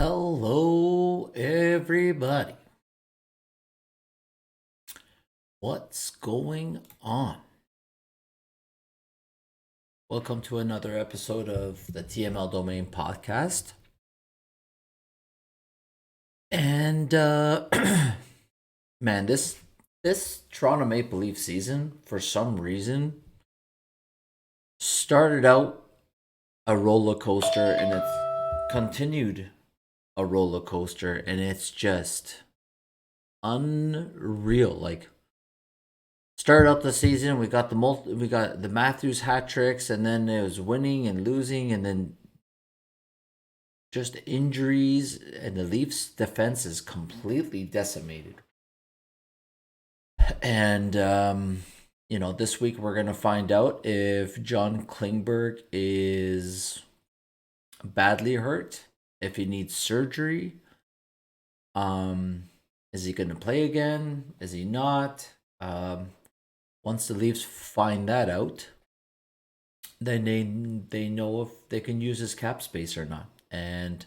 Hello, everybody. What's going on? Welcome to another episode of the TML Domain podcast. And man, this Toronto Maple Leaf season, for some reason, started out a roller coaster, and it's continued a roller coaster, and it's just unreal. Like, started out the season, we got the Matthews hat tricks, and then it was winning and losing, and then just injuries, and the Leafs defense is completely decimated. And this week we're gonna find out if John Klingberg is badly hurt, if he needs surgery. Um, is he gonna play again? Is he not? Once the Leafs find that out, then they know if they can use his cap space or not. And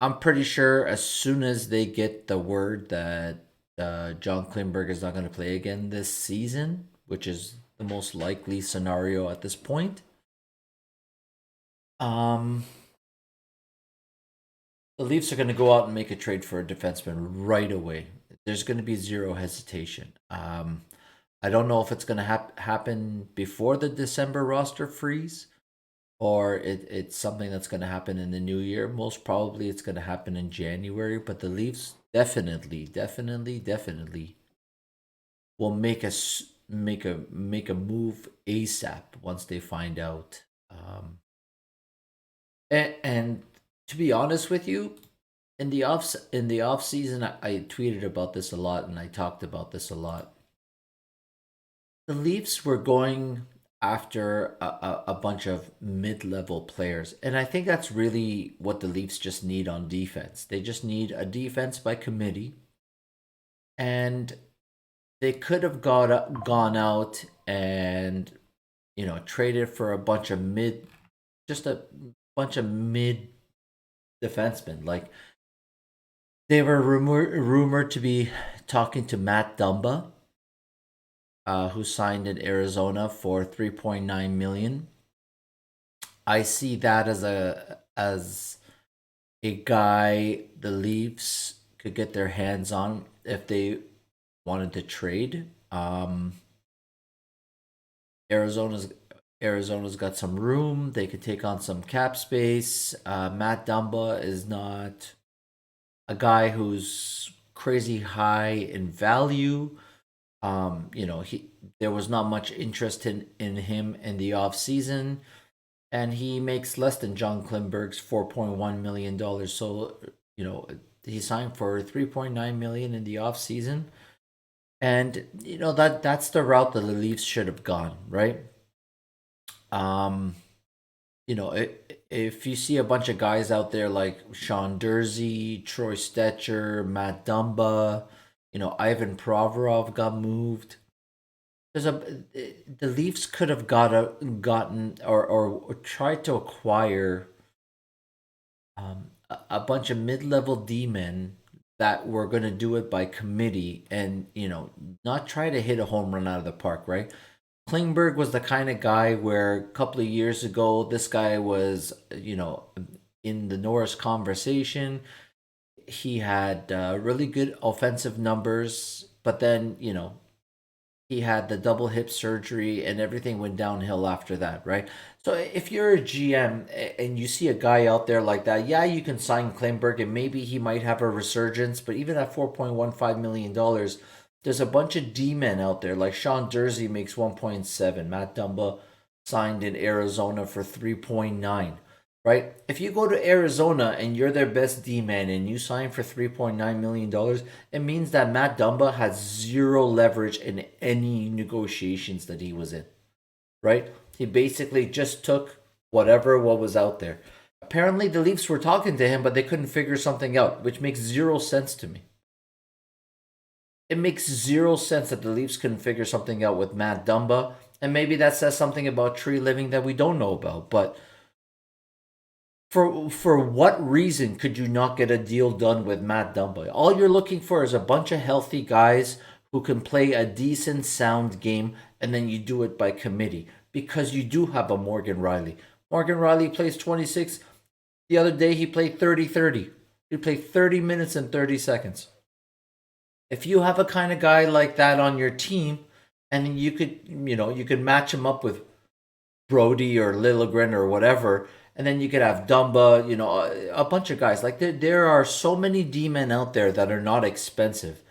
I'm pretty sure as soon as they get the word that John Klingberg is not going to play again this season, which is the most likely scenario at this point, um, the Leafs are going to go out and make a trade for a defenseman right away. There's going to be zero hesitation. I don't know if it's going to happen before the December roster freeze, or it's something that's going to happen in the new year. Most probably it's going to happen in January, but the Leafs definitely will make a move ASAP once they find out. And to be honest with you, in the off season, I tweeted about this a lot and I talked about this a lot. The Leafs were going after a bunch of mid-level players, and I think that's really what the Leafs just need on defense. They just need a defense by committee, and they could have gone out and traded for just a bunch of mid defensemen. Like, they were rumored to be talking to Matt Dumba, who signed in Arizona for 3.9 million. I see that as a guy the Leafs could get their hands on if they wanted to trade. Arizona's Arizona's got some room. They could take on some cap space. Matt Dumba is not a guy who's crazy high in value. He there was not much interest in him in the off season, and he makes less than John Klimberg's $4.1 million. So he signed for 3.9 million in the off season, and that's the route that the Leafs should have gone, right? Um, if you see a bunch of guys out there like Sean Dursey, Troy Stetcher, Matt Dumba, Ivan Provorov got moved. The Leafs could have gotten or tried to acquire a bunch of mid-level D-men that were going to do it by committee, and not try to hit a home run out of the park, right? Klingberg was the kind of guy where a couple of years ago, this guy was, in the Norris conversation. He had really good offensive numbers, but then, he had the double hip surgery and everything went downhill after that, right? So if you're a GM and you see a guy out there like that, yeah, you can sign Klingberg and maybe he might have a resurgence, but even at $4.15 million, there's a bunch of D men out there. Like Sean Dursey makes 1.7. Matt Dumba signed in Arizona for 3.9. Right? If you go to Arizona and you're their best D man and you sign for $3.9 million, it means that Matt Dumba has zero leverage in any negotiations that he was in. Right? He basically just took what was out there. Apparently, the Leafs were talking to him, but they couldn't figure something out, which makes zero sense to me. It makes zero sense that the Leafs couldn't figure something out with Matt Dumba, and maybe that says something about Tree Living that we don't know about. But For what reason could you not get a deal done with Matt Dunbar? All you're looking for is a bunch of healthy guys who can play a decent sound game, and then you do it by committee because you do have a Morgan Riley. Morgan Riley plays 26. The other day he played 30-30. He played 30 minutes and 30 seconds. If you have a kind of guy like that on your team, and you could match him up with Brody or Lilligren or whatever, and then you could have Dumba, a bunch of guys. Like there are so many D men out there that are not expensive.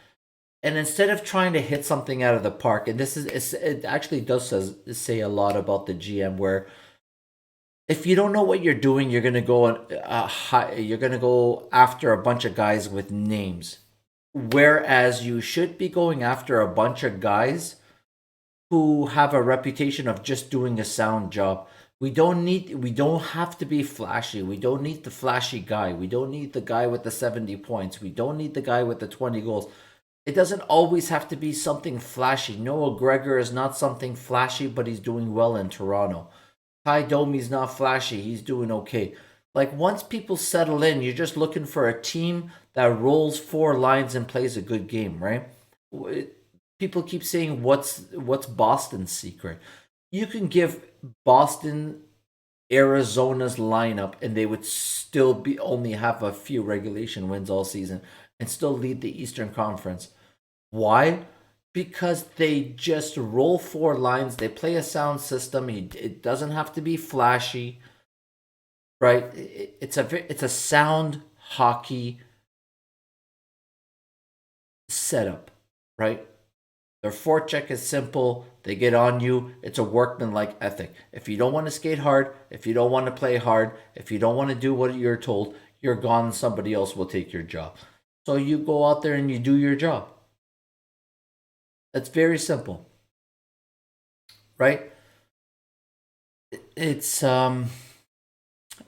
And instead of trying to hit something out of the park, and it actually does say a lot about the GM, where if you don't know what you're doing, you're gonna go after a bunch of guys with names, whereas you should be going after a bunch of guys who have a reputation of just doing a sound job. We don't have to be flashy. We don't need the flashy guy. We don't need the guy with the 70 points. We don't need the guy with the 20 goals. It doesn't always have to be something flashy. Noah Gregor is not something flashy, but he's doing well in Toronto. Ty Domi's not flashy. He's doing okay. Like once people settle in, you're just looking for a team that rolls four lines and plays a good game, right? People keep saying what's Boston's secret. You can give Boston Arizona's lineup and they would still be only have a few regulation wins all season and still lead the Eastern Conference. Why? Because they just roll four lines. They play a sound system. It doesn't have to be flashy, right? It's a sound hockey setup, right? Their forecheck is simple. They get on you. It's a workmanlike ethic. If you don't want to skate hard, if you don't want to play hard, if you don't want to do what you're told, you're gone. Somebody else will take your job. So you go out there and you do your job. That's very simple, right? It's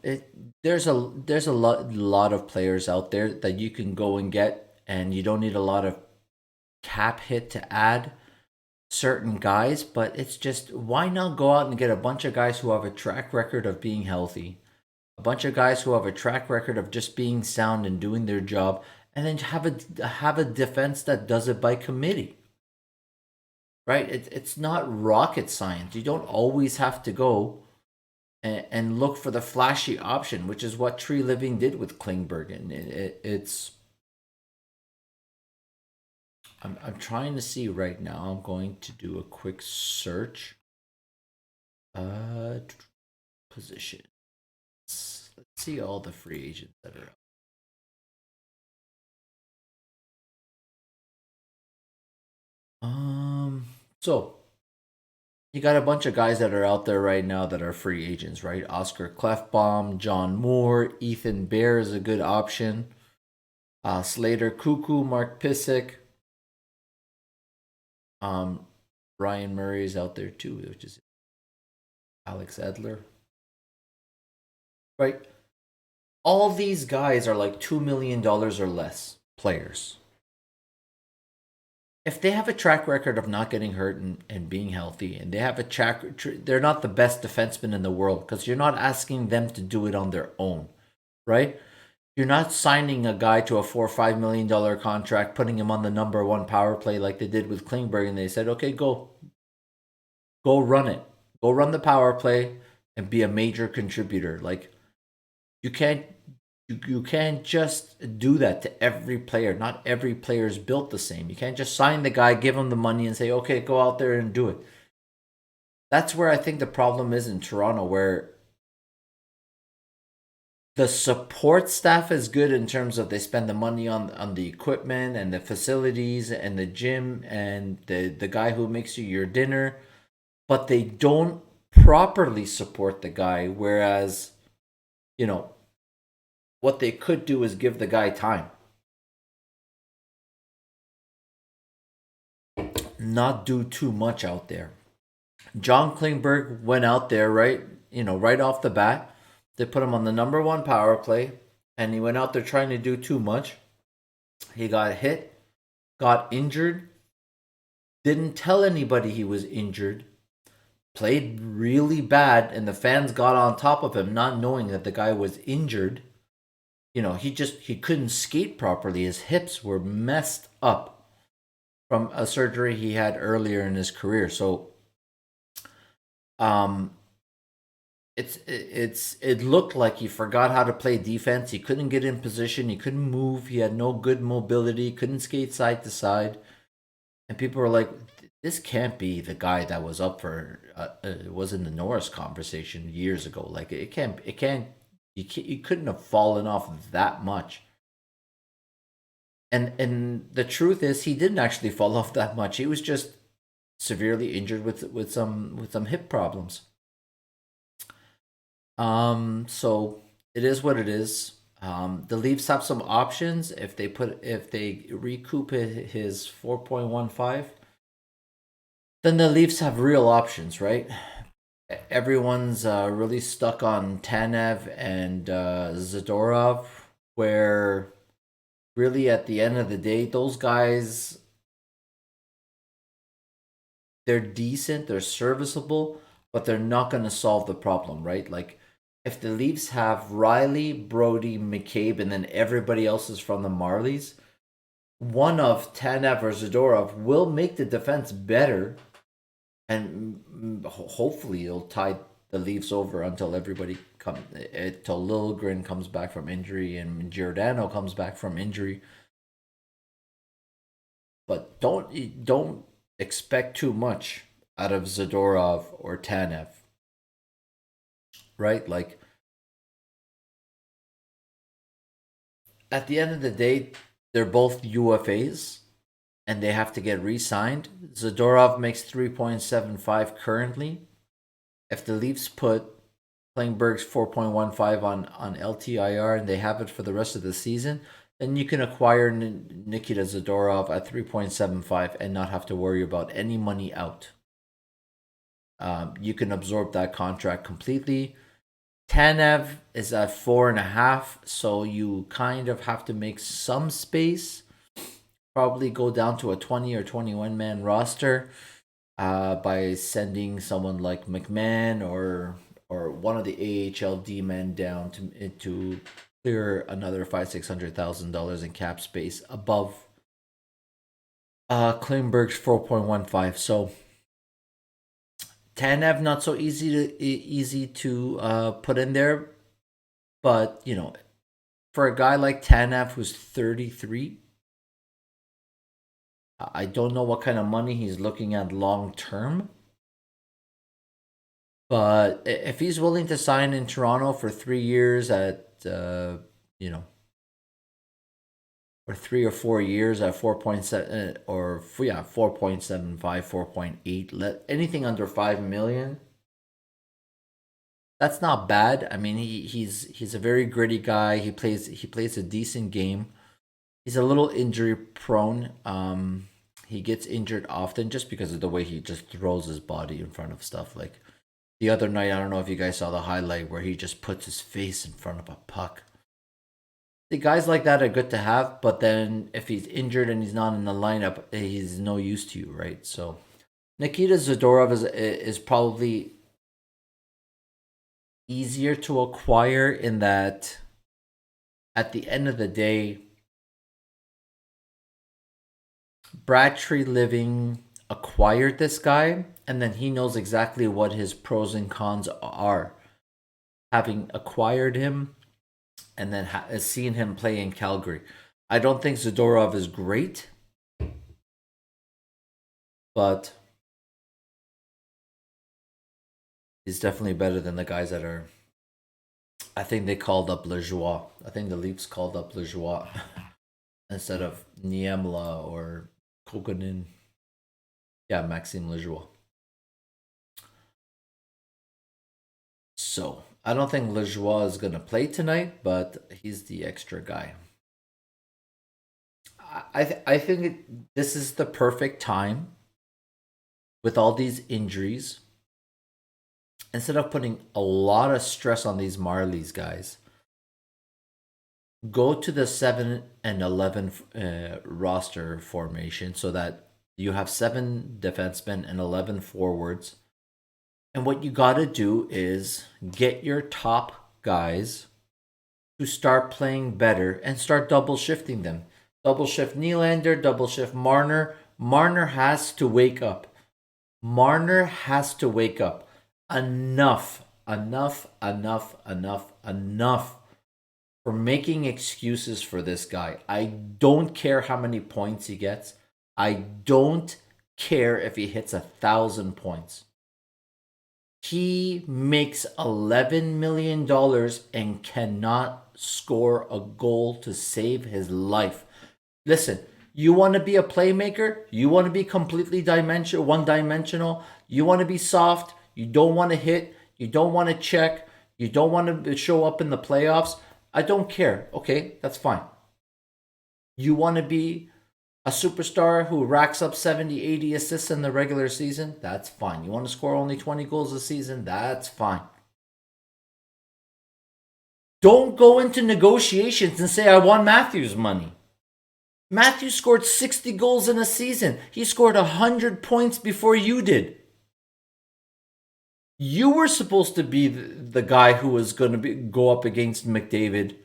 it there's a lot of players out there that you can go and get, and you don't need a lot of cap hit to add certain guys, but it's just why not go out and get a bunch of guys who have a track record of being healthy, a bunch of guys who have a track record of just being sound and doing their job, and then have a defense that does it by committee, right? It's not rocket science. You don't always have to go and look for the flashy option, which is what Tree Living did with Klingberg, and it's. I'm trying to see right now. I'm going to do a quick search. Uh, Position. Let's see all the free agents that are out. So you got a bunch of guys that are out there right now that are free agents, right? Oscar Clefbaum, John Moore, Ethan Bear is a good option. Slater Cuckoo, Mark Pissick. Um, Ryan Murray is out there too, which is Alex Edler, right? All these guys are like $2 million or less players. If they have a track record of not getting hurt and being healthy, and they have they're not the best defenseman in the world because you're not asking them to do it on their own, right? You're not signing a guy to a $4 or $5 million contract, putting him on the number one power play like they did with Klingberg, and they said, "Okay, go run it, go run the power play, and be a major contributor." Like you can't you can't just do that to every player. Not every player is built the same. You can't just sign the guy, give him the money, and say, "Okay, go out there and do it." That's where I think the problem is in Toronto, where the support staff is good in terms of they spend the money on the equipment and the facilities and the gym and the guy who makes you your dinner, but they don't properly support the guy. Whereas, you know, what they could do is give the guy time, not do too much out there. John Klingberg went out there right, right off the bat. They put him on the number one power play, and he went out there trying to do too much. He got hit, got injured, didn't tell anybody he was injured, played really bad, and the fans got on top of him, not knowing that the guy was injured. He couldn't skate properly. His hips were messed up from a surgery he had earlier in his career. So, um, it looked like he forgot how to play defense. He couldn't get in position. He couldn't move. He had no good mobility. Couldn't skate side to side. And people were like, "This can't be the guy that was up for was in the Norris conversation years ago. Like it can't. It can't. You couldn't have fallen off that much." And the truth is, he didn't actually fall off that much. He was just severely injured with some hip problems. So it is what it is. The Leafs have some options if they recoup his 4.15, then the Leafs have real options, right? Everyone's really stuck on Tanev and Zadorov, where really at the end of the day, those guys, they're decent, they're serviceable, but they're not going to solve the problem, right? Like if the Leafs have Riley, Brody, McCabe, and then everybody else is from the Marlies, one of Tanev or Zadorov will make the defense better, and hopefully it'll tide the Leafs over until everybody come until Liljegren comes back from injury and Giordano comes back from injury. But don't expect too much out of Zadorov or Tanev, right? Like at the end of the day, they're both UFAs and they have to get re-signed. Zadorov makes 3.75 currently. If the Leafs put Klingberg's 4.15 on LTIR and they have it for the rest of the season, then you can acquire Nikita Zadorov at 3.75 and not have to worry about any money out. You can absorb that contract completely. Tanev is at 4.5, so you kind of have to make some space. Probably go down to a 20 or 21 man roster by sending someone like McMahon or one of the AHL D men down to clear another $500,000-600,000 in cap space above Klingberg's 4.15. So Tanev not so easy to put in there, but for a guy like Tanev who's 33, I don't know what kind of money he's looking at long term. But if he's willing to sign in Toronto for 3 years at or 3 or 4 years at 4.7 or yeah 4.75 4.8, let anything under 5 million, that's not bad. I mean he's a very gritty guy. He plays a decent game. He's a little injury prone. He gets injured often just because of the way he just throws his body in front of stuff. Like the other night, I don't know if you guys saw the highlight where he just puts his face in front of a puck. The guys like that are good to have, but then if he's injured and he's not in the lineup, he's no use to you, right? So Nikita Zadorov is probably easier to acquire in that at the end of the day, Brad Treliving acquired this guy, and then he knows exactly what his pros and cons are. Having acquired him and then seeing him play in Calgary, I don't think Zadorov is great, but he's definitely better than the guys that are. I think they called up Lejoie. I think the Leafs called up Lejoie instead of Niemla or Kokonin. Yeah, Maxime Lejoie. So I don't think Lejoie is gonna play tonight, but he's the extra guy. I think this is the perfect time with all these injuries. Instead of putting a lot of stress on these Marlies guys, go to the 7 and 11 roster formation so that you have 7 defensemen and 11 forwards. And what you got to do is get your top guys to start playing better and start double shifting them. Double shift Nylander, double shift Marner. Marner has to wake up. Marner has to wake up. Enough, enough, enough, enough, enough for making excuses for this guy. I don't care how many points he gets. I don't care if he hits 1,000 points. He makes $11 million and cannot score a goal to save his life. Listen, you want to be a playmaker? You want to be completely one dimensional? You want to be soft? You don't want to hit? You don't want to check? You don't want to show up in the playoffs? I don't care. Okay, that's fine. You want to be a superstar who racks up 70, 80 assists in the regular season? That's fine. You want to score only 20 goals a season? That's fine. Don't go into negotiations and say, I want Matthews' money. Matthews scored 60 goals in a season. He scored 100 points before you did. You were supposed to be the guy who was going to go up against McDavid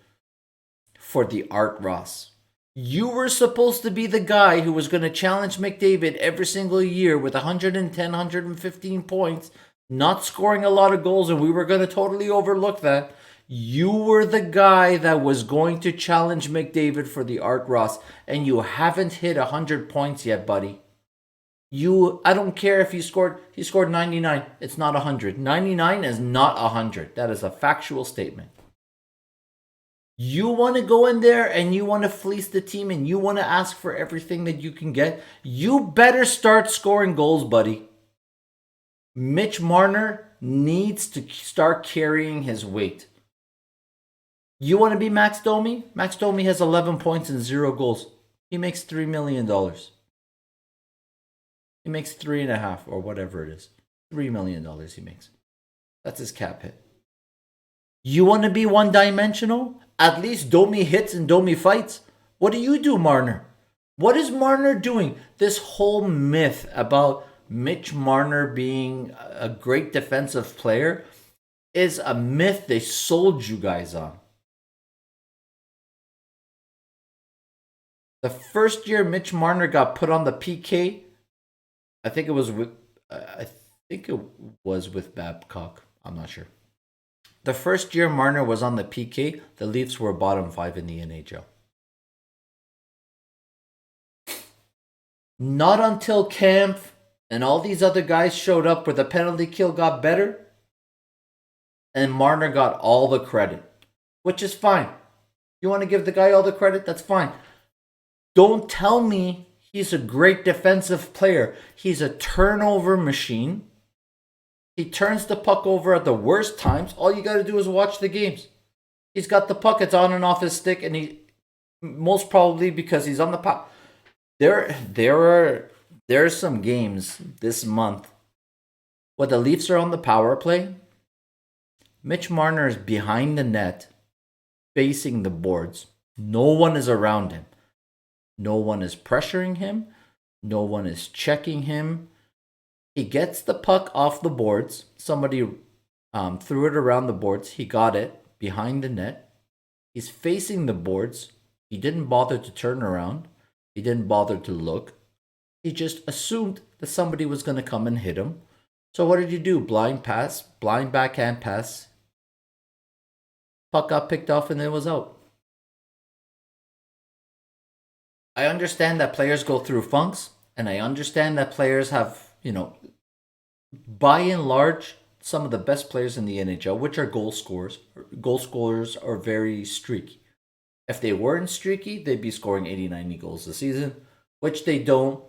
for the Art Ross. You were supposed to be the guy who was going to challenge McDavid every single year with 110, 115 points, not scoring a lot of goals, and we were going to totally overlook that. You were the guy that was going to challenge McDavid for the Art Ross, and you haven't hit 100 points yet, buddy. I don't care if he scored 99. It's not 100. 99 is not 100. That is a factual statement. You want to go in there and you want to fleece the team and you want to ask for everything that you can get. You better start scoring goals, buddy. Mitch Marner needs to start carrying his weight. You want to be Max Domi? Max Domi has 11 points and 0 goals. He makes $3 million. He makes 3.5 or whatever it is. $3 million he makes. That's his cap hit. You want to be one dimensional? At least Domi hits and Domi fights. What do you do, Marner? What is Marner doing? This whole myth about Mitch Marner being a great defensive player is a myth they sold you guys on. The first year Mitch Marner got put on the PK, I think it was with Babcock. I'm not sure. The first year Marner was on the PK, the Leafs were bottom 5 in the NHL. Not until Kampf and all these other guys showed up where the penalty kill got better, and Marner got all the credit, which is fine. You want to give the guy all the credit? That's fine. Don't tell me he's a great defensive player. He's a turnover machine. He turns the puck over at the worst times. All you got to do is watch the games. He's got the puck. It's on and off his stick, and he most probably because he's on the puck. There are some games this month where the Leafs are on the power play. Mitch Marner is behind the net, facing the boards. No one is around him. No one is pressuring him. No one is checking him. He gets the puck off the boards. Somebody threw it around the boards. He got it behind the net. He's facing the boards. He didn't bother to turn around. He didn't bother to look. He just assumed that somebody was going to come and hit him. So what did you do? Blind pass, blind backhand pass. Puck got picked off and it was out. I understand that players go through funks, and I understand that players have, by and large, some of the best players in the NHL, which are goal scorers are very streaky. If they weren't streaky, they'd be scoring 80, 90 goals a season, which they don't.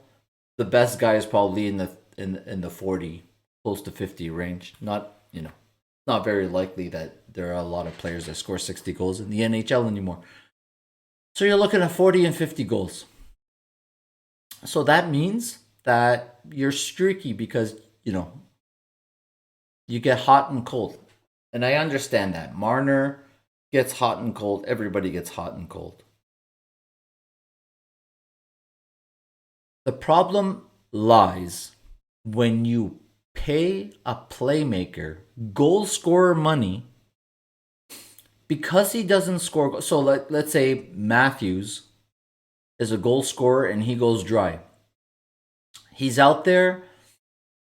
The best guy is probably in the 40, close to 50 range. Not very likely that there are a lot of players that score 60 goals in the NHL anymore. So you're looking at 40 and 50 goals. So that means that you're streaky because, you get hot and cold. And I understand that. Marner gets hot and cold. Everybody gets hot and cold. The problem lies when you pay a playmaker goal scorer money because he doesn't score. So let's say Matthews is a goal scorer and he goes dry. He's out there,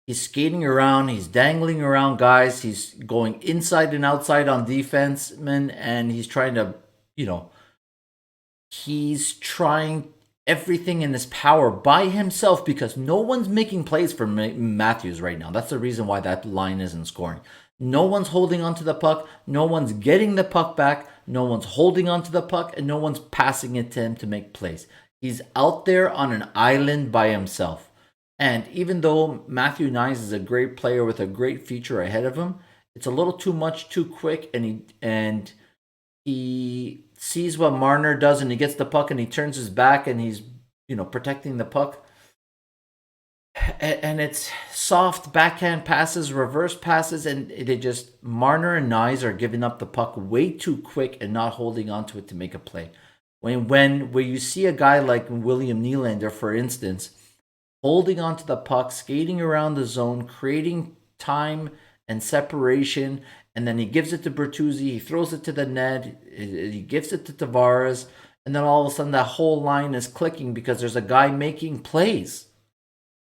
he's skating around, he's dangling around guys, he's going inside and outside on defensemen, and he's trying to, you know, he's trying everything in his power by himself because no one's making plays for Matthews right now. That's the reason why that line isn't scoring. No one's holding onto the puck, no one's getting the puck back, no one's holding onto the puck, and no one's passing it to him to make plays. He's out there on an island by himself. And even though Matthew Nyes is a great player with a great future ahead of him, it's a little too much too quick, and he sees what Marner does, and he gets the puck and he turns his back and he's, protecting the puck. And it's soft backhand passes, reverse passes, and they just, Marner and Nyes are giving up the puck way too quick and not holding onto it to make a play. When you see a guy like William Nylander, for instance, holding onto the puck, skating around the zone, creating time and separation, and then he gives it to Bertuzzi, he throws it to the net, he gives it to Tavares, and then all of a sudden that whole line is clicking because there's a guy making plays.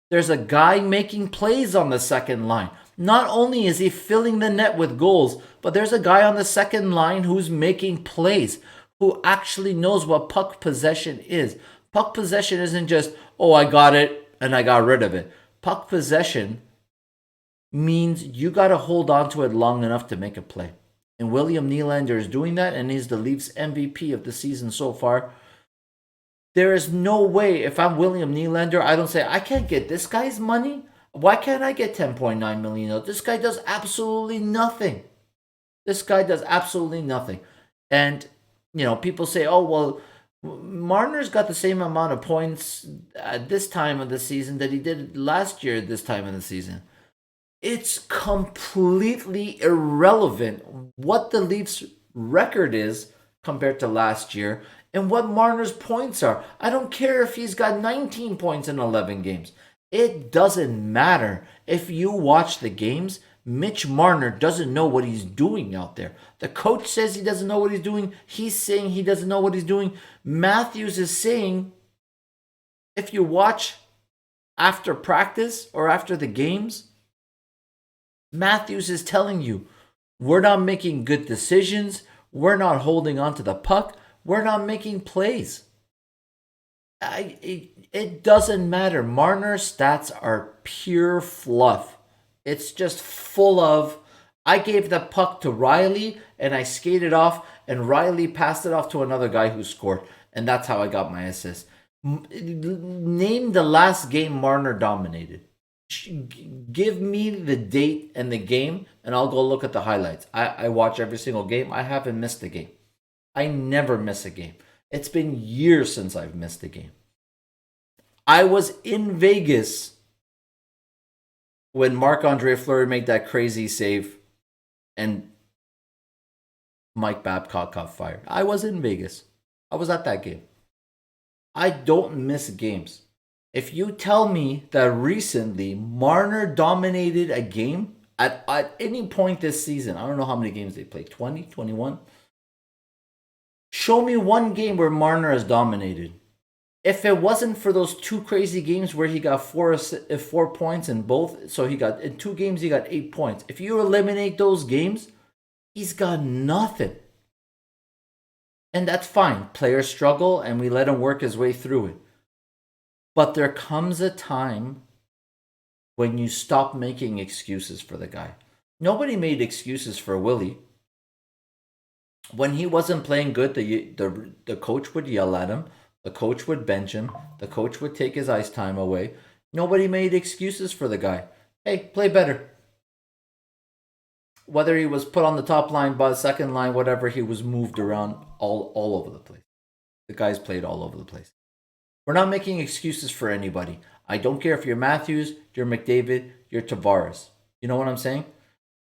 There's a guy making plays on the second line. Not only is he filling the net with goals, but there's a guy on the second line who's making plays, who actually knows what puck possession is. Puck possession isn't just, oh, I got it and I got rid of it. Puck possession means you got to hold on to it long enough to make a play. And William Nylander is doing that, and he's the Leafs MVP of the season so far. There is no way, if I'm William Nylander, I don't say, I can't get this guy's money. Why can't I get $10.9 million? This guy does absolutely nothing. This guy does absolutely nothing. And, people say, oh, well, Marner's got the same amount of points at this time of the season that he did last year at this time of the season. It's completely irrelevant what the Leafs' record is compared to last year and what Marner's points are. I don't care if he's got 19 points in 11 games. It doesn't matter. If you watch the games, Mitch Marner doesn't know what he's doing out there. The coach says he doesn't know what he's doing. He's saying he doesn't know what he's doing. Matthews is saying, if you watch after practice or after the games, Matthews is telling you, we're not making good decisions. We're not holding on to the puck. We're not making plays. It doesn't matter. Marner's stats are pure fluff. It's just full of, I gave the puck to Riley and I skated off and Riley passed it off to another guy who scored. And that's how I got my assist. Name the last game Marner dominated. Give me the date and the game and I'll go look at the highlights. I watch every single game. I haven't missed a game. I never miss a game. It's been years since I've missed a game. I was in Vegas when Marc-Andre Fleury made that crazy save and Mike Babcock got fired. I was in Vegas. I was at that game. I don't miss games. If you tell me that recently Marner dominated a game at any point this season, I don't know how many games they played, 20, 21? Show me one game where Marner has dominated. If it wasn't for those two crazy games where he got 4 points in both, so in 2 games he got 8 points. If you eliminate those games, he's got nothing. And that's fine. Players struggle and we let him work his way through it. But there comes a time when you stop making excuses for the guy. Nobody made excuses for Willie. When he wasn't playing good, the coach would yell at him. The coach would bench him. The coach would take his ice time away. Nobody made excuses for the guy. Hey, play better. Whether he was put on the top line, by the second line, whatever, he was moved around all over the place. The guys played all over the place. We're not making excuses for anybody. I don't care if you're Matthews, you're McDavid, you're Tavares. You know what I'm saying?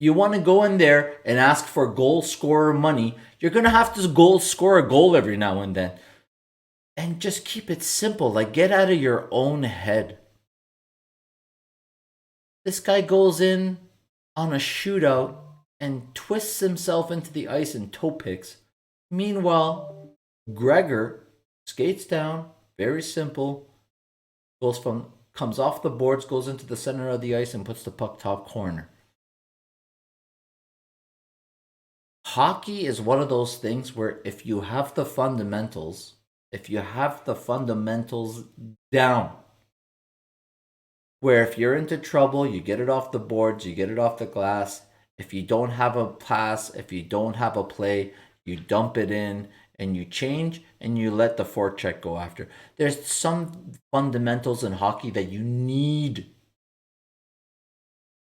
You want to go in there and ask for goal scorer money, you're going to have to score a goal every now and then. And just keep it simple. Like, get out of your own head. This guy goes in on a shootout and twists himself into the ice and toe picks. Meanwhile, Gregor skates down, very simple, comes off the boards, goes into the center of the ice and puts the puck top corner. Hockey is one of those things where if you have the fundamentals, if you have the fundamentals down, where if you're into trouble, you get it off the boards, you get it off the glass. If you don't have a pass, if you don't have a play, you dump it in and you change and you let the forecheck go after. There's some fundamentals in hockey that you need.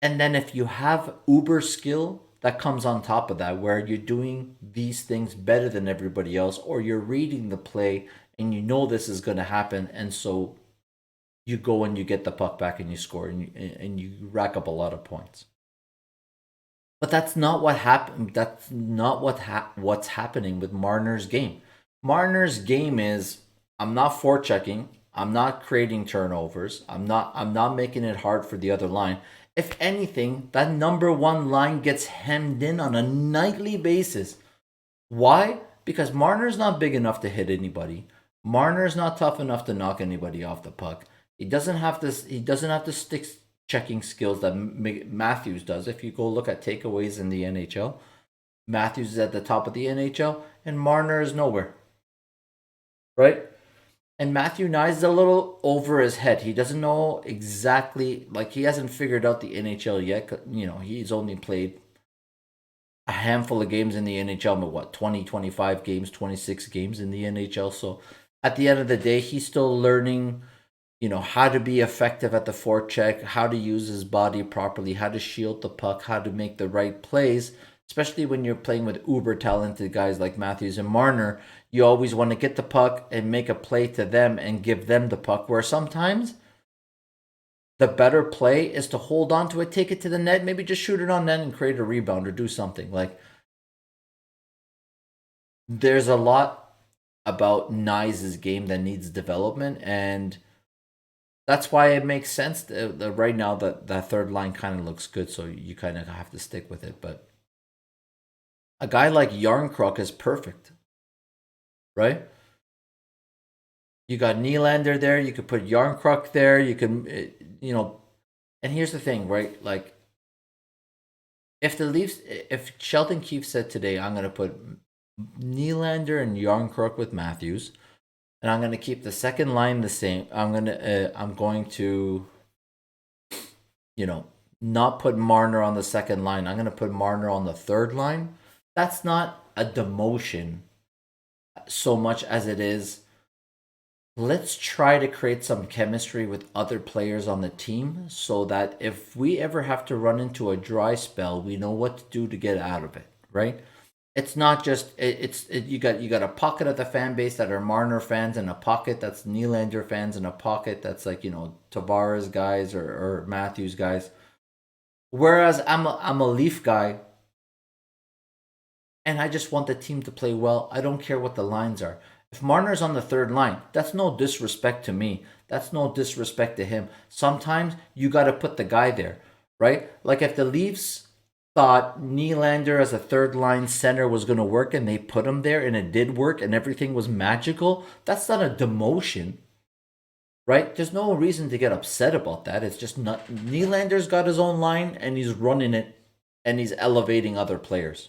And then if you have uber skill, that comes on top of that, where you're doing these things better than everybody else, or you're reading the play and you know this is going to happen. And so you go and you get the puck back and you score and you rack up a lot of points. But that's not what happened. That's not what's happening with Marner's game. Marner's game is I'm not forechecking. I'm not creating turnovers. I'm not making it hard for the other line. If anything, that number one line gets hemmed in on a nightly basis. Why? Because Marner's not big enough to hit anybody. Marner's not tough enough to knock anybody off the puck. He doesn't have this. He doesn't have the stick checking skills that Matthews does. If you go look at takeaways in the NHL, Matthews is at the top of the NHL, and Marner is nowhere. Right? And Matthew Knies is a little over his head. He doesn't know exactly, like he hasn't figured out the NHL yet. You know, he's only played a handful of games in the NHL, but what, 20, 25 games, 26 games in the NHL. So at the end of the day, he's still learning, how to be effective at the forecheck, how to use his body properly, how to shield the puck, how to make the right plays, especially when you're playing with uber talented guys like Matthews and Marner. You always want to get the puck and make a play to them and give them the puck, where sometimes the better play is to hold on to it, take it to the net, maybe just shoot it on net and create a rebound or do something. Like, there's a lot about Nice's game that needs development, and that's why it makes sense that right now that third line kind of looks good, so you kind of have to stick with it. But a guy like Yarncroc is perfect, right? You got Nylander there. You could put Yarncroc there. You can, and here's the thing, right? Like, if Sheldon Keefe said today, I'm going to put Nylander and Yarncroc with Matthews, and I'm going to keep the second line the same. I'm going to, not put Marner on the second line. I'm going to put Marner on the third line. That's not a demotion so much as it is, let's try to create some chemistry with other players on the team so that if we ever have to run into a dry spell, we know what to do to get out of it, right? It's not just you got a pocket of the fan base that are Marner fans, and a pocket that's Nylander fans, and a pocket that's like Tavares guys or Matthews guys. Whereas I'm a Leaf guy, and I just want the team to play well. I don't care what the lines are. If Marner's on the third line, that's no disrespect to me. That's no disrespect to him. Sometimes you got to put the guy there, right? Like if the Leafs thought Nylander as a third line center was going to work and they put him there and it did work and everything was magical, that's not a demotion, right? There's no reason to get upset about that. It's just not. Nylander's got his own line and he's running it and he's elevating other players.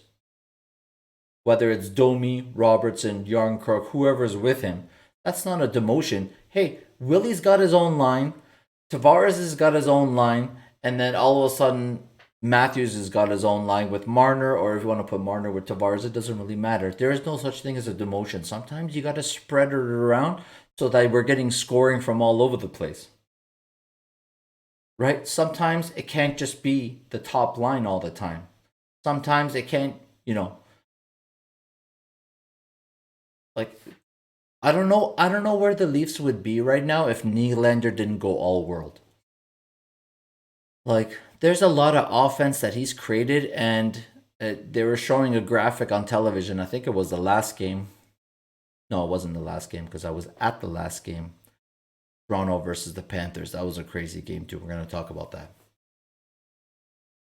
Whether it's Domi, Robertson, Yarncroc, whoever's with him, that's not a demotion. Hey, Willie's got his own line, Tavares has got his own line, and then all of a sudden Matthews has got his own line with Marner, or if you want to put Marner with Tavares, it doesn't really matter. There is no such thing as a demotion. Sometimes you got to spread it around so that we're getting scoring from all over the place. Right? Sometimes it can't just be the top line all the time. Sometimes it can't, like I don't know where the Leafs would be right now if Nylander didn't go all world. Like there's a lot of offense that he's created, and they were showing a graphic on television. I think it was the last game. No, it wasn't the last game because I was at the last game. Toronto versus the Panthers. That was a crazy game too. We're going to talk about that.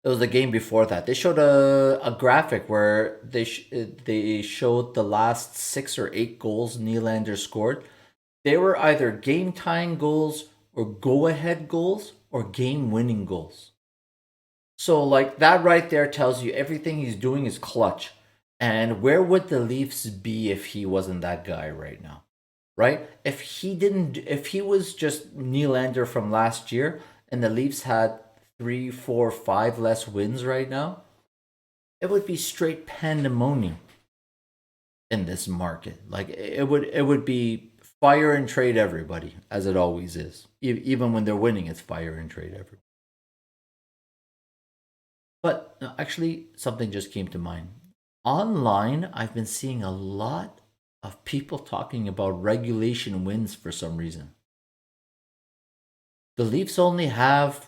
It was the game before that. They showed a graphic where they showed the last 6 or 8 goals Nylander scored. They were either game tying goals or go ahead goals or game winning goals. So like that right there tells you everything he's doing is clutch. And where would the Leafs be if he wasn't that guy right now? Right? If he was just Nylander from last year and the Leafs had 3, 4, 5 less wins right now, it would be straight pandemonium in this market. Like it would be fire and trade everybody, as it always is. Even when they're winning, it's fire and trade everybody. But actually, something just came to mind. Online, I've been seeing a lot of people talking about regulation wins for some reason. The Leafs only have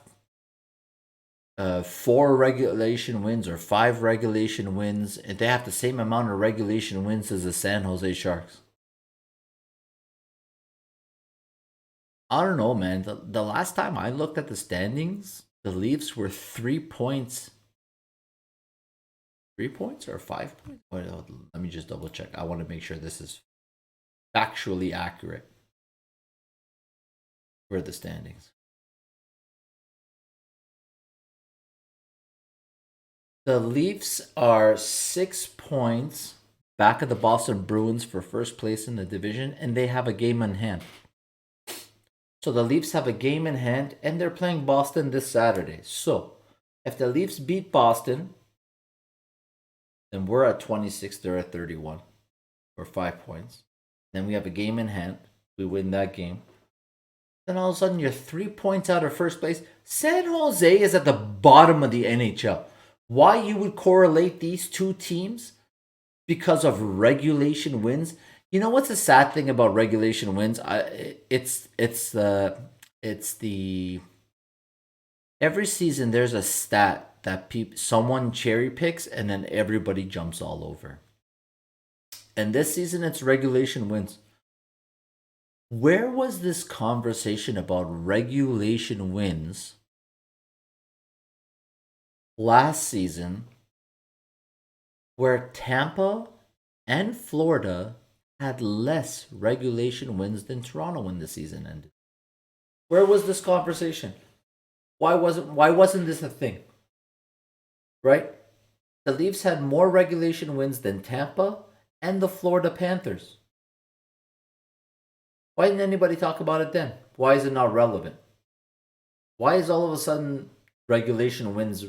4 regulation wins or 5 regulation wins, and they have the same amount of regulation wins as the San Jose Sharks. I don't know, man. The last time I looked at the standings, the Leafs were 3 points. 3 points or 5 points? Well, let me just double check. I want to make sure this is factually accurate for the standings. The Leafs are 6 points back of the Boston Bruins for first place in the division, and they have a game in hand. So the Leafs have a game in hand, and they're playing Boston this Saturday. So if the Leafs beat Boston, then we're at 26, they're at 31, or 5 points. Then we have a game in hand. We win that game. Then all of a sudden, you're 3 points out of first place. San Jose is at the bottom of the NHL. Why you would correlate these two teams? Because of regulation wins. You know what's the sad thing about regulation wins? It's the every season there's a stat that someone cherry picks and then everybody jumps all over. And this season it's regulation wins. Where was this conversation about regulation wins last season where Tampa and Florida had less regulation wins than Toronto when the season ended? Where was this conversation? Why wasn't this a thing? Right? The Leafs had more regulation wins than Tampa and the Florida Panthers. Why didn't anybody talk about it then? Why is it not relevant? Why is all of a sudden regulation wins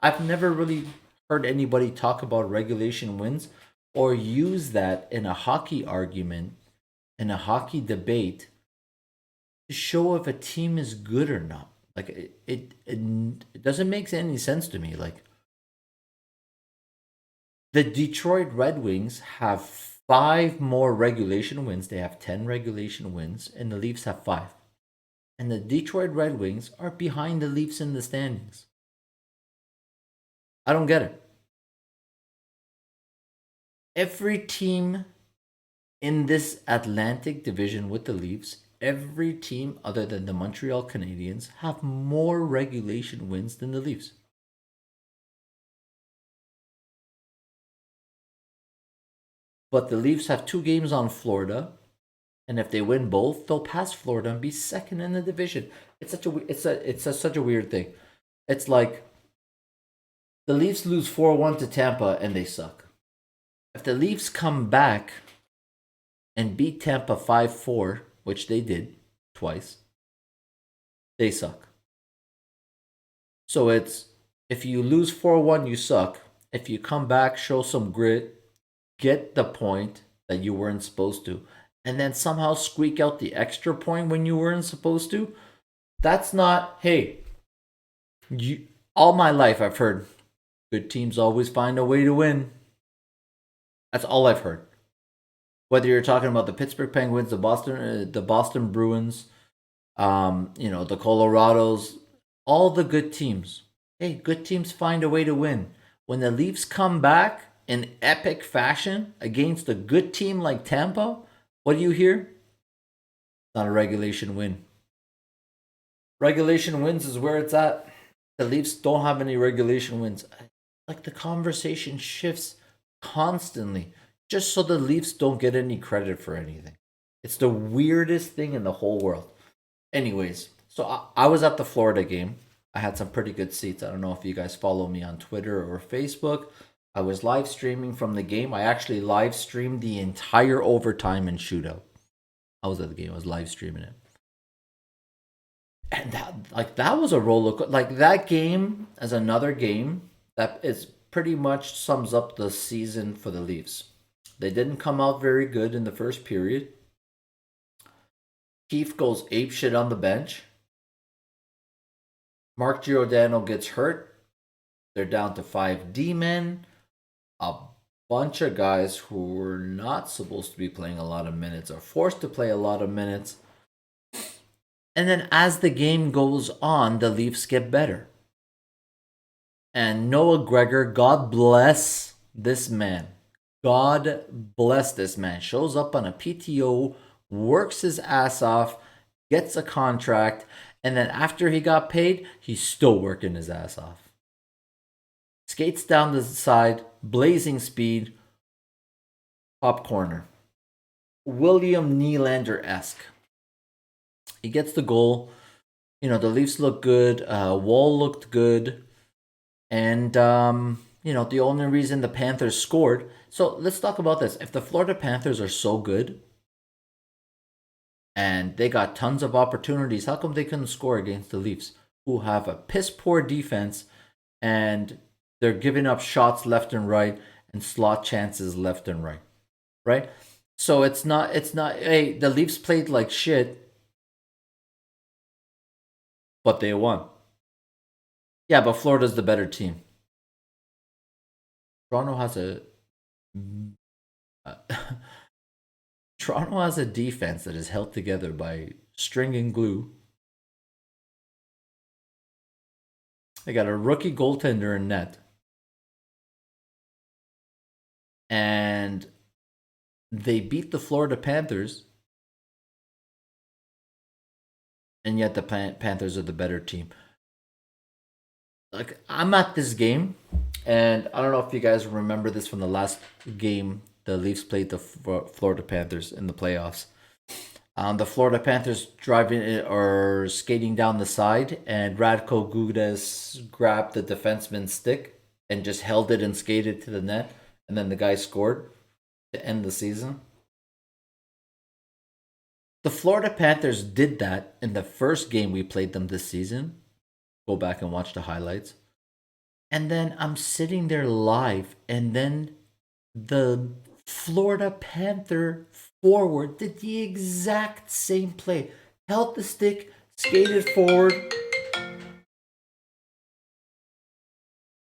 I've never really heard anybody talk about regulation wins or use that in a hockey argument, in a hockey debate, to show if a team is good or not. Like it doesn't make any sense to me. Like the Detroit Red Wings have 5 more regulation wins. They have 10 regulation wins, and the Leafs have 5. And the Detroit Red Wings are behind the Leafs in the standings. I don't get it. Every team in this Atlantic division with the Leafs, every team other than the Montreal Canadiens have more regulation wins than the Leafs. But the Leafs have 2 games on Florida, and if they win both, they'll pass Florida and be second in the division. It's such a weird thing. It's like the Leafs lose 4-1 to Tampa and they suck. If the Leafs come back and beat Tampa 5-4, which they did twice, they suck. So it's if you lose 4-1, you suck. If you come back, show some grit, get the point that you weren't supposed to, and then somehow squeak out the extra point when you weren't supposed to, that's not, hey, all my life I've heard good teams always find a way to win. That's all I've heard. Whether you're talking about the Pittsburgh Penguins, the Boston Bruins, the Colorados, all the good teams. Hey, good teams find a way to win. When the Leafs come back in epic fashion against a good team like Tampa, what do you hear? Not a regulation win. Regulation wins is where it's at. The Leafs don't have any regulation wins. Like the conversation shifts constantly just so the Leafs don't get any credit for anything. It's the weirdest thing in the whole world. Anyways, so I was at the Florida game. I had some pretty good seats. I don't know if you guys follow me on Twitter or Facebook. I was live streaming from the game. I actually live streamed the entire overtime and shootout. I was at the game. I was live streaming it. And that was a roller coaster. Like that game as another game that is pretty much sums up the season for the Leafs. They didn't come out very good in the first period. Keefe goes ape shit on the bench. Mark Giordano gets hurt. They're down to 5 D-men. A bunch of guys who were not supposed to be playing a lot of minutes are forced to play a lot of minutes. And then as the game goes on, the Leafs get better. And Noah Gregor, God bless this man. God bless this man. Shows up on a PTO, works his ass off, gets a contract, and then after he got paid, he's still working his ass off. Skates down the side, blazing speed, top corner. William Nylander-esque. He gets the goal. You know, the Leafs look good. Wall looked good. And, you know, the only reason the Panthers scored. So let's talk about this. If the Florida Panthers are so good and they got tons of opportunities, how come they couldn't score against the Leafs, who have a piss poor defense and they're giving up shots left and right and slot chances left and right, right? So it's not, hey, the Leafs played like shit, but they won. Yeah, but Florida's the better team. Toronto has a Toronto has a defense that is held together by string and glue. They got a rookie goaltender in net. And they beat the Florida Panthers. And yet the Panthers are the better team. Like, I'm at this game, and I don't know if you guys remember this from the last game the Leafs played the Florida Panthers in the playoffs. The Florida Panthers driving or skating down the side, and Radko Gudas grabbed the defenseman's stick and just held it and skated to the net, and then the guy scored to end the season. The Florida Panthers did that in the first game we played them this season. Go back and watch the highlights. And then I'm sitting there live, and then the Florida Panther forward did the exact same play. Held the stick, skated forward,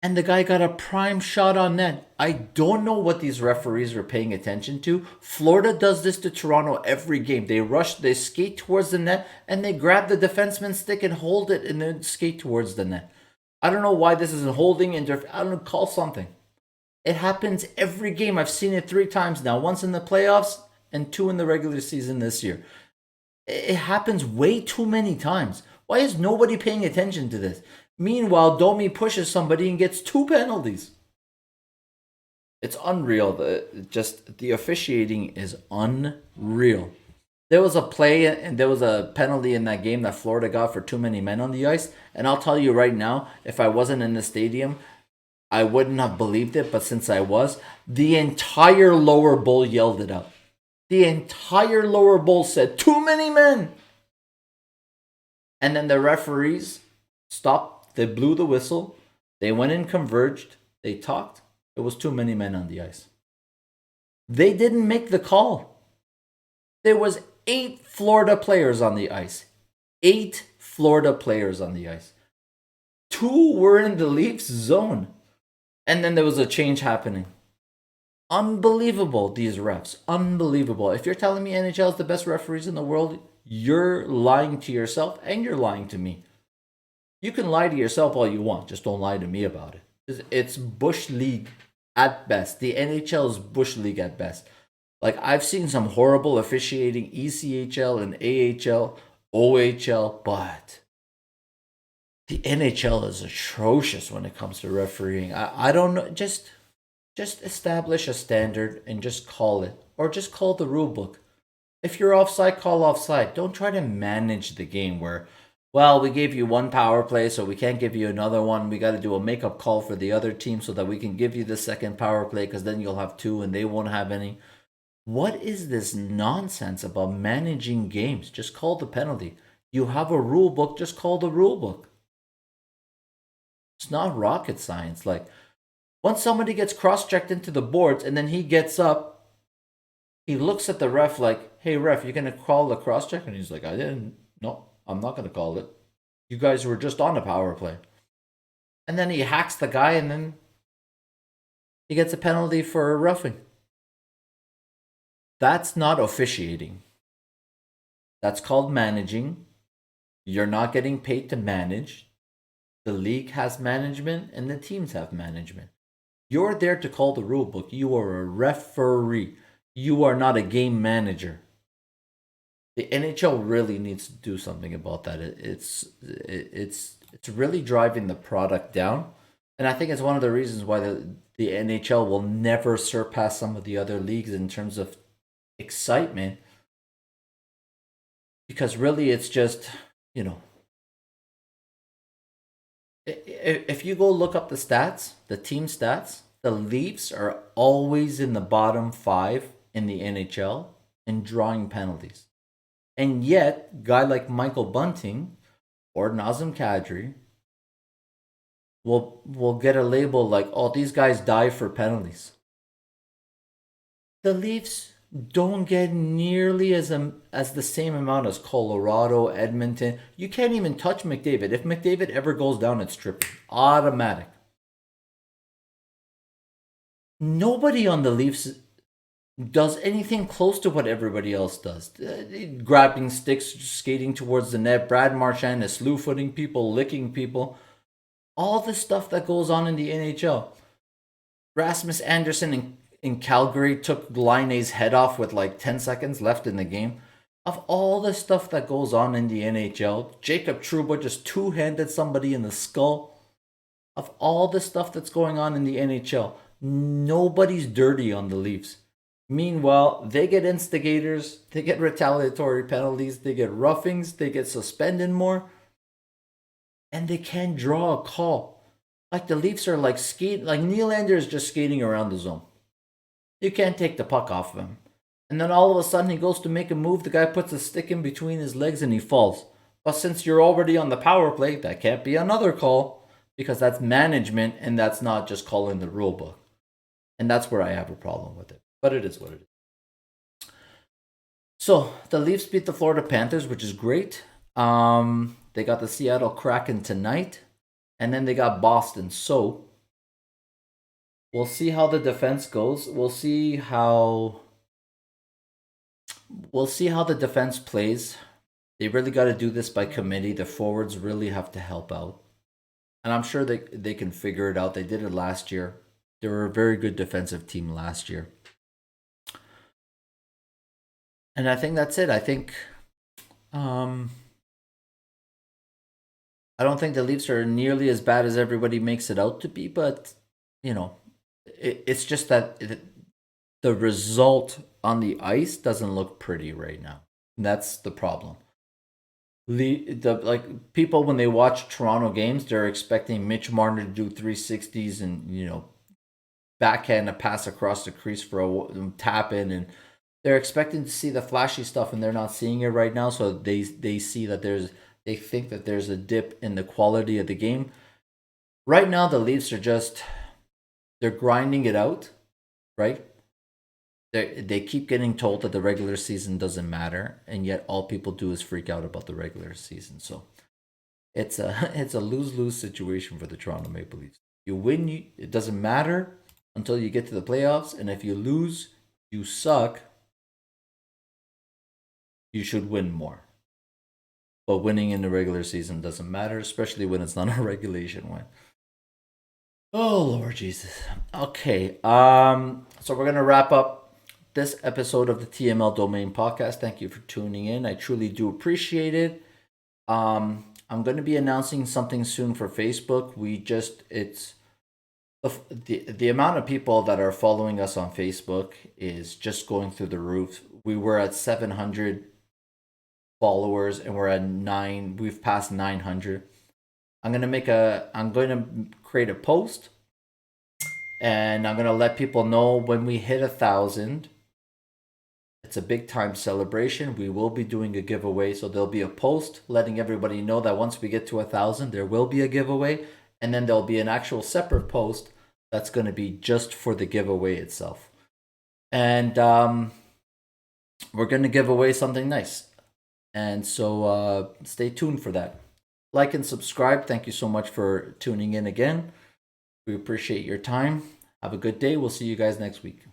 and the guy got a prime shot on net. I don't know what these referees are paying attention to. Florida does this to Toronto every game. They rush, they skate towards the net, and they grab the defenseman's stick and hold it and then skate towards the net. I don't know why this isn't holding, I don't know, call something. It happens every game. I've seen it 3 times now. Once in the playoffs and 2 in the regular season this year. It happens way too many times. Why is nobody paying attention to this? Meanwhile, Domi pushes somebody and gets 2 penalties. It's unreal. The officiating is unreal. There was a play and there was a penalty in that game that Florida got for too many men on the ice. And I'll tell you right now, if I wasn't in the stadium, I wouldn't have believed it, but since I was, the entire lower bowl yelled it out. The entire lower bowl said, too many men! And then the referees stopped, they blew the whistle, they went and converged, they talked, it was too many men on the ice. They didn't make the call. There was 8 Florida players on the ice. 8 Florida players on the ice. 2 were in the Leafs zone. And then there was a change happening. Unbelievable, these refs. Unbelievable. If you're telling me NHL is the best referees in the world, you're lying to yourself and you're lying to me. You can lie to yourself all you want. Just don't lie to me about it. It's Bush League at best. The NHL is Bush League at best. Like, I've seen some horrible officiating, ECHL and AHL, OHL, but The NHL is atrocious when it comes to refereeing. I don't know. Just establish a standard and just call it, or just call the rule book. If you're offside, call offside. Don't try to manage the game where, well, we gave you one power play, so we can't give you another one. We got to do a makeup call for the other team so that we can give you the second power play because then you'll have two and they won't have any. What is this nonsense about managing games? Just call the penalty. You have a rule book, just call the rule book. It's not rocket science. Like, once somebody gets cross checked into the boards and then he gets up, he looks at the ref like, hey, ref, you going to call the cross check? And he's like, I didn't. No, I'm not going to call it. You guys were just on a power play. And then he hacks the guy and then he gets a penalty for roughing. That's not officiating. That's called managing. You're not getting paid to manage. The league has management and the teams have management. You're there to call the rule book. You are a referee. You are not a game manager. The NHL really needs to do something about that. It's really driving the product down, and I think it's one of the reasons why the NHL will never surpass some of the other leagues in terms of excitement. Because really, it's just, you know, if you go look up the stats, the team stats, the Leafs are always in the bottom five in the NHL in drawing penalties. And yet, a guy like Michael Bunting or Nazem Kadri will get a label like, oh, these guys die for penalties. The Leafs don't get nearly as the same amount as Colorado, Edmonton. You can't even touch McDavid. If McDavid ever goes down, it's tripping. Automatic. Nobody on the Leafs does anything close to what everybody else does. Grabbing sticks, skating towards the net. Brad Marchand is slew footing people, licking people. All the stuff that goes on in the NHL. Rasmus Anderson in Calgary took Laine's head off with like 10 seconds left in the game. Of all the stuff that goes on in the NHL, Jacob Trouba just two-handed somebody in the skull. Of all the stuff that's going on in the NHL, nobody's dirty on the Leafs. Meanwhile, they get instigators, they get retaliatory penalties, they get roughings, they get suspended more, and they can't draw a call. Like the Leafs are like Nylander is just skating around the zone. You can't take the puck off of him. And then all of a sudden he goes to make a move, the guy puts a stick in between his legs and he falls. But since you're already on the power play, that can't be another call because that's management and that's not just calling the rule book. And that's where I have a problem with it. But it is what it is. So the Leafs beat the Florida Panthers, which is great. They got the Seattle Kraken tonight, and then they got Boston. So we'll see how the defense goes. We'll see how the defense plays. They really got to do this by committee. The forwards really have to help out, and I'm sure they can figure it out. They did it last year. They were a very good defensive team last year. And I think that's it. I think I don't think the Leafs are nearly as bad as everybody makes it out to be, but it's just that the result on the ice doesn't look pretty right now. That's the problem. Like people when they watch Toronto games, they're expecting Mitch Marner to do 360s and backhand a pass across the crease for a tap in, and they're expecting to see the flashy stuff, and they're not seeing it right now. So they see that they think that there's a dip in the quality of the game. Right now, the Leafs are they're grinding it out, right? They keep getting told that the regular season doesn't matter, and yet all people do is freak out about the regular season. So it's a lose-lose situation for the Toronto Maple Leafs. You win, it doesn't matter until you get to the playoffs, and if you lose, you suck. You should win more. But winning in the regular season doesn't matter, especially when it's not a regulation win. Oh Lord Jesus. Okay. So we're gonna wrap up this episode of the TML Domain Podcast. Thank you for tuning in. I truly do appreciate it. I'm going to be announcing something soon for Facebook. It's the amount of people that are following us on Facebook is just going through the roof. We were at 700 followers and we're at 9, we've passed 900. I'm going to create a post and I'm going to let people know when we hit 1,000. It's a big time celebration. We will be doing a giveaway. So there'll be a post letting everybody know that once we get to 1,000, there will be a giveaway. And then there'll be an actual separate post that's going to be just for the giveaway itself. And we're going to give away something nice. And so stay tuned for that. Like and subscribe. Thank you so much for tuning in again. We appreciate your time. Have a good day. We'll see you guys next week.